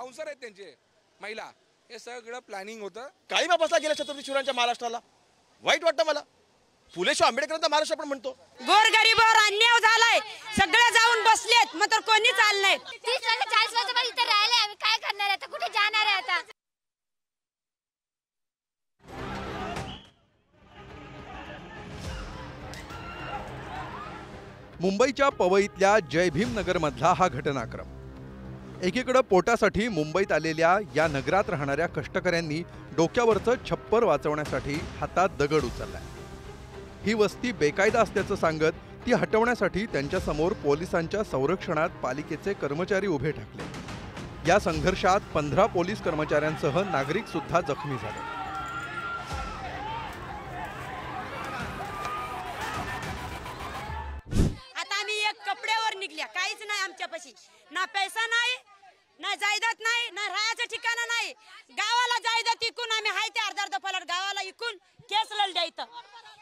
Bouncer आहेत त्यांचे महिला, हे सगळं प्लॅनिंग होतं. काही बसला गेल्या छत्रपती शिवरायांच्या महाराष्ट्राला वाईट वाटतं मला. फुले शाहू आंबेडकरांचा महाराष्ट्र आपण म्हणतो. गोरगरीबावर अन्याय झालाय, सगळे जाऊन बसलेत, मग तर कोणी चाललंय. 30 वर्ष 40 वर्ष इथे राहिले, आम्ही काय करणार आहे आता, कुठे जाणार आहे आता. मुंबईच्या पवईतल्या जय भीम नगरमधला हा घटनाक्रम. एकीकडे पोटासाठी मुंबईत आलेल्या या नगरात राहणाऱ्या कष्टकऱ्यांनी डोक्यावरचं छप्पर वाचवण्यासाठी हातात दगड उचललाय. ही वस्ती बेकायदा असल्याचं सांगत ती हटवण्यासाठी त्यांच्यासमोर पोलिसांच्या संरक्षणात पालिकेचे कर्मचारी उभे ठाकले. या संघर्षात 15 पोलीस कर्मचाऱ्यांसह नागरिक सुद्धा जखमी झाले. कपड्यावर निघल्या, काहीच नाही आमच्यापाशी, ना पैसा नाही, ना जायदाद नाही, ना राहायचं ठिकाण नाही. गावाला जायदाद इकून आम्ही हाय ते अर्धा फलट गावाला इकून केस लढल्या. इथं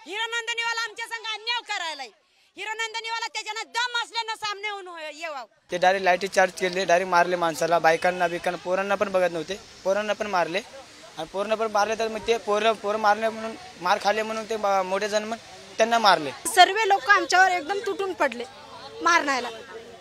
हिरोनंदनीवाला आमच्या संग अन्याय करायला. हिरोनंदनीवाला त्याच्यानं दम असल्यानं सामने होऊन येवाव. ते डायरेक्ट लाईटी चार्ज केले, डायरेक्ट मारले माणसाला, बायकांना बिकांना, पोरांना पण बघत नव्हते, पोरांना पण मारले. आणि पोरांना पण मारले तर मग ते पोरं मारले म्हणून, मार खाल्ले म्हणून ते मोठे जण मग त्यांना मारले. सर्व लोक आमच्यावर एकदम तुटून पडले मारण्याला.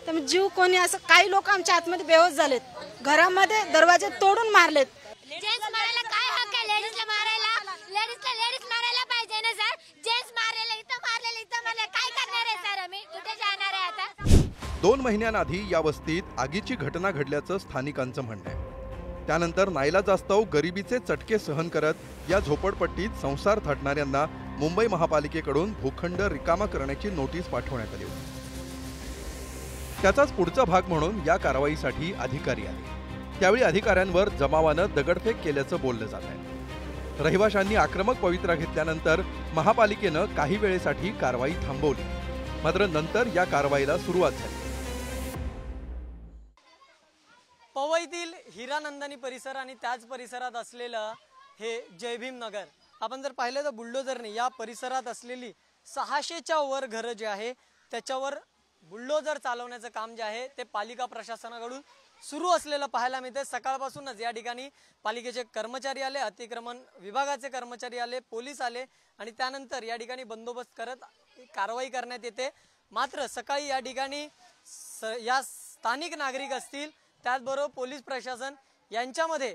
तर जीव कोणी असं, काही लोक आमच्या आतमध्ये बेहोश झालेत, घरामध्ये दरवाजे तोडून मारलेत. जेंट्स मारायला काय हक्क आहे लेडीजला मारायला? लेडीज मारायला पाहिजे ना सर. जेंट्स मारलेलं इथं मला काय करणार आहे सर, आम्ही कुठे जाणार आहे आता. 2 महिन्यांआधी या वस्तीत आगीची घटना घडल्याचं स्थानिकांचं म्हणणं आहे. त्यानंतर नाईलाजास्तव गरिबीचे चटके सहन करत या झोपडपट्टीत संसार थाटणाऱ्यांना मुंबई महापालिकेकडून भूखंड रिकामा करण्याची नोटीस पाठवण्यात आली होती. त्याचाच पुढचा भाग म्हणून या कारवाईसाठी अधिकारी आले. त्यावेळी अधिकाऱ्यांवर जमावानं दगडफेक केल्याचं बोललं जात आहे. रहिवाशांनी आक्रमक पवित्रा घेतल्यानंतर महापालिकेनं काही वेळेसाठी कारवाई थांबवली, मात्र नंतर या कारवाईला सुरुवात झाली. पवईतील हिरानंदानी परिसर आणि त्याच परिसरात असलेलं हे जय भीम नगर, आपण जर पाहिलं तर बुलडोजरने या परिसरात असलेली 600च्या वर घरं जे आहे त्याच्यावर बुलडोजर चालवण्याचं काम जे आहे ते पालिका प्रशासनाकडून सुरू असलेलं पाहायला मिळते. सकाळपासूनच या ठिकाणी पालिकेचे कर्मचारी आले, अतिक्रमण विभागाचे कर्मचारी आले, पोलीस आले आणि त्यानंतर या ठिकाणी बंदोबस्त करत कारवाई करण्यात येते. मात्र सकाळी या ठिकाणी या स्थानिक नागरिक असतील, त्याचबरोबर पोलीस प्रशासन यांच्यामध्ये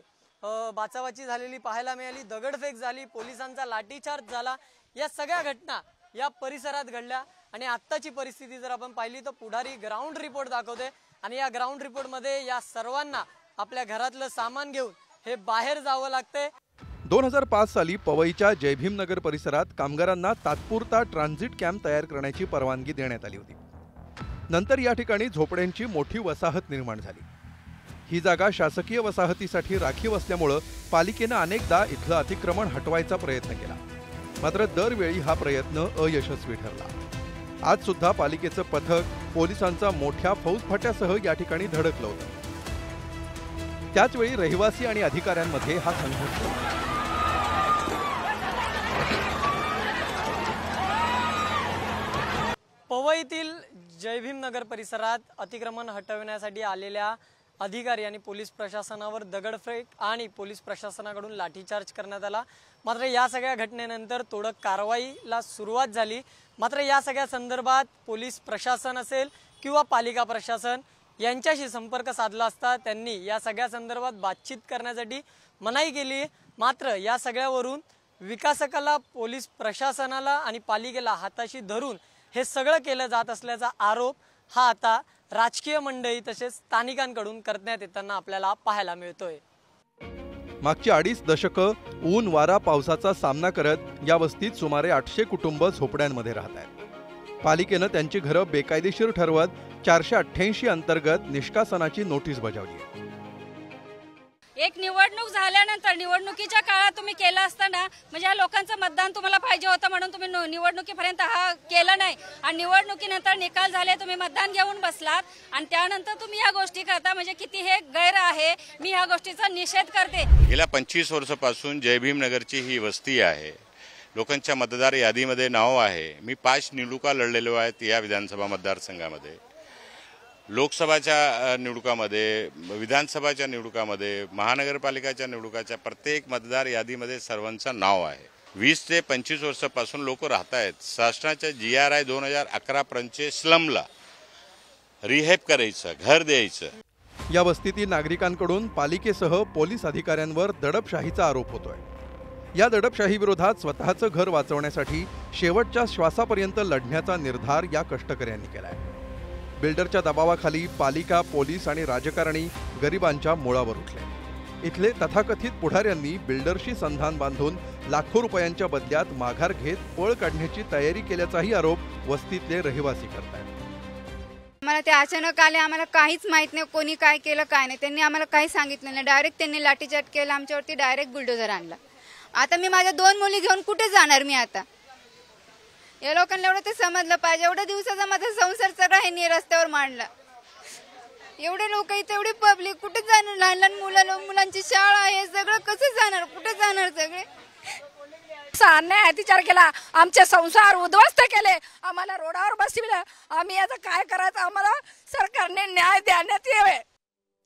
बाचाबाची झालेली पाहायला मिळाली. दगडफेक झाली, पोलिसांचा लाठीचार्ज झाला. या सगळ्या घटना या परिसरात घडल्या. आणि आत्ताची परिस्थिती जर आपण पाहिली तर पुढारी ग्राउंड रिपोर्ट दाखवते आणि या ग्राउंड रिपोर्ट मध्ये या सर्वांना आपल्या घरातलं सामान घेऊन हे बाहेर जावं लागतंय. 2005 साली पवईच्या जय भीम नगर परिसरात कामगारांना तात्पुरता ट्रान्झिट कॅम्प तयार करण्याची परवानगी देण्यात आली होती. नंतर या ठिकाणी झोपड्यांची मोठी वसाहत निर्माण झाली. ही जागा शासकीय वसाहतीसाठी राखीव असल्यामुळे पालिकेनं अनेकदा इथलं अतिक्रमण हटवायचा प्रयत्न केला, मात्र दरवेळी हा प्रयत्न अयशस्वी ठरला. आज सुद्धा पालिकेचं पथक पोलिसांचा मोठ्या फौजफाट्यासह या ठिकाणी धडकलं होतं. त्याचवेळी रहिवासी आणि अधिकाऱ्यांमध्ये हा संघर्ष होता. पवईतील जय भीम नगर परिसरात अतिक्रमण हटवण्यासाठी आलेल्या अधिकारी आणि पोलीस प्रशासनावर दगडफेक आणि पोलीस प्रशासनाकडून लाठीचार्ज करण्यात आला. मात्र या सगळ्या घटनेनंतर तोडक कारवाईला सुरुवात झाली. मात्र या सगळ्या संदर्भात पोलीस प्रशासन असेल किंवा पालिका प्रशासन यांच्याशी संपर्क साधला असता त्यांनी या सगळ्या संदर्भात बातचीत करण्यासाठी मनाई केली. मात्र या सगळ्यावरून विकासकाला, पोलीस प्रशासनाला आणि पालिकेला हाताशी धरून हे सगळं केलं जात असल्याचा आरोप हा आता राजकीय मंडळी तसेच स्थानिकांकडून करण्यात येताना आपल्याला पाहायला मिळतोय. मागची 2.5 दशकं ऊन वारा पावसाचा सामना करत या वस्तीत सुमारे 800 कुटुंब झोपड्यांमध्ये राहत आहेत. पालिकेनं त्यांची घरं बेकायदेशीर ठरवत 488 अंतर्गत निष्कासनाची नोटीस बजावली आहे. एक निवडणूक झाल्यानंतर निवडणुकीच्या काळात तुम्ही केलं असताना म्हणजे या लोकांचं मतदान तुम्हाला पाहिजे होतं म्हणून तुम्ही निवडणुकीपर्यंत हा केलं नाही आणि निवडणुकीनंतर निकाल झाले तुम्ही मतदान घेऊन बसलात आणि त्यानंतर तुम्ही या गोष्टी करता म्हणजे किती हे गैर आहे. मी ह्या गोष्टीचा निषेध करते. गेल्या 25 वर्षापासून जय भीम नगरची ही वस्ती आहे. लोकांच्या मतदार यादीमध्ये नाव आहे. मी 5 निवडणुका लढलेलो आहेत या विधानसभा मतदारसंघामध्ये. लोकसभाच्या निवडणुकामध्ये, विधानसभाच्या निवडणुकामध्ये, महानगरपालिकाच्या निवडणुकाच्या प्रत्येक मतदार यादीमध्ये सर्वांचं नाव आहे. 20 ते 25 वर्षापासून लोक राहत आहेत. शासनाच्या GRI 2011 स्लमला रिहेब करायचं, घर द्यायचं. या वस्तीतील नागरिकांकडून पालिकेसह पोलीस अधिकाऱ्यांवर दडपशाहीचा आरोप होतोय. या दडपशाही विरोधात स्वतःचं घर वाचवण्यासाठी शेवटच्या श्वासापर्यंत लढण्याचा निर्धार या कष्टकऱ्यांनी केलाय. बिल्डरच्या दबावाखाली पालिका, पोलीस आणि राजकारणी गरिबांच्या मुळावर उठले. इथले तथाकथित पुढाऱ्यांनी बिल्डरशी संधान बांधून लाखो रुपयांच्या बदल्यात माघार घेत पळ काढण्याची तयारी केल्याचाही आरोप वस्तीतले रहिवासी करतायत. आम्हाला ते अचानक आले, आम्हाला काहीच माहित नाही कोणी काय केलं काय नाही. त्यांनी आम्हाला काही सांगितलं नाही. डायरेक्ट त्यांनी लाठीचार्ज केला आमच्यावरती, डायरेक्ट बुलडोझर आणला. आता मी माझ्या 2 मुली घेऊन कुठे जाणार मी आता? या लोकांना एवढं ते समजलं पाहिजे. एवढ्या दिवसाचा माझा संसार सगळा हे रस्त्यावर मांडला. एवढे लोक इथे, एवढी पब्लिक कुठे जाणार? लहान लहान मुलांची शाळा आहे, सगळं कसं जाणार? कुठे जाणार सगळे? अन्याय अत्याचार केला, आमचे संसार उद्ध्वस्त केले, आम्हाला रोडावर बसविलं. आम्ही आता काय करायचं? आम्हाला सरकारने न्याय देण्यात यावे.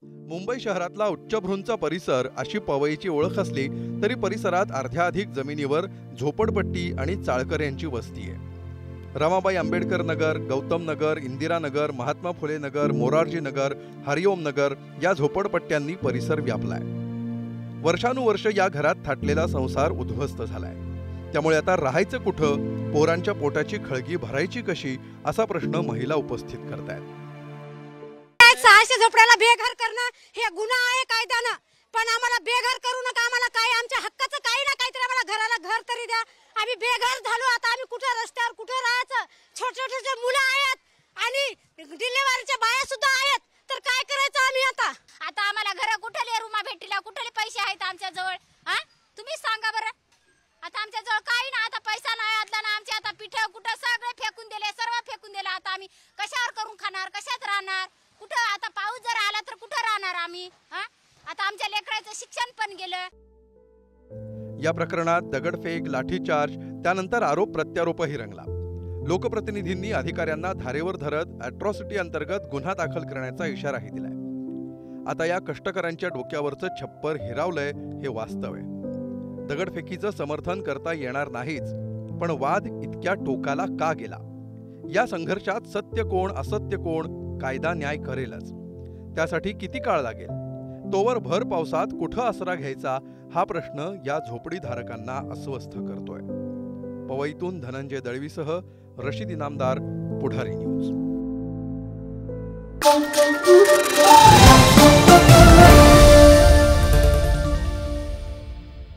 मुंबई शहरातला उच्चभ्रूंचा परिसर अशी पवईची ओळख असली तरी परिसरात अर्ध्याधिक जमिनीवर झोपडपट्टी आणि चाळकऱ्यांची वस्ती आहे. रमाबाई आंबेडकर नगर, गौतम नगर, इंदिरा नगर, महात्मा फुले नगर, मोरारजी नगर, हरिओम नगर या झोपडपट्ट्यांनी परिसर व्यापलाय. वर्षानुवर्ष या घरात थाटलेला संसार उद्ध्वस्त झालाय. त्यामुळे आता राहायचं कुठं, पोरांच्या पोटाची खळगी भरायची कशी असा प्रश्न महिला उपस्थित करतायत. 600 झोपड्याला बेघर करणं हे गुन्हा आहे कायद्यानं, पण आम्हाला बेघर करू नका. आम्हाला काय आमच्या हक्काचं काही ना काहीतरी आम्हाला घराला घर तरी द्या. आम्ही बेघर झालो, आता आम्ही कुठे रस्त्यावर कुठे राहायचं? छोटे छोटे मुलं आहेत आणि डिलिव्हरीच्या बाया सुद्धा आहेत, तर काय करायचं आम्ही आता? आता आम्हाला घर कुठले रूमा भेटला, कुठले पैसे आहेत आमच्या जवळ? हा, तुम्ही सांगा बरं. आता आमच्या जवळ काही ना, आता पैसा नाही आदला ना. आमचे आता पिठं कुठं सगळे फेकून दिले, सर्व फेकून दिले. आता आम्ही कशावर करून खाणार, कशात राहणार? कुठं आता पाऊस जर आला तर कुठं राहणार आम्ही? हा, आता आमच्या लेकराचं शिक्षण पण गेलं. या प्रकरणात दगडफेक, लाठीचार्ज, त्यानंतर आरोप प्रत्यारोपही रंगला. लोकप्रतिनिधींनी अधिकाऱ्यांना धारेवर धरत अॅट्रॉसिटी अंतर्गत गुन्हा दाखल करण्याचा इशाराही दिलाय. आता या कष्टकऱ्यांच्या डोक्यावरचं छप्पर हिरावलंय हे वास्तव आहे. दगडफेकीचं समर्थन करता येणार नाहीच, पण वाद इतक्या टोकाला का गेला? या संघर्षात सत्य कोण, असत्य कोण? कायदा न्याय करेलच. त्यासाठी किती काळ लागेल? तोवर भर पावसात कुठं आसरा घ्यायचा हा प्रश्न या झोपडीधारकांना अस्वस्थ करतोय. पवईतून धनंजय दळवीसह रशीद इनामदार, पुढारी न्यूज.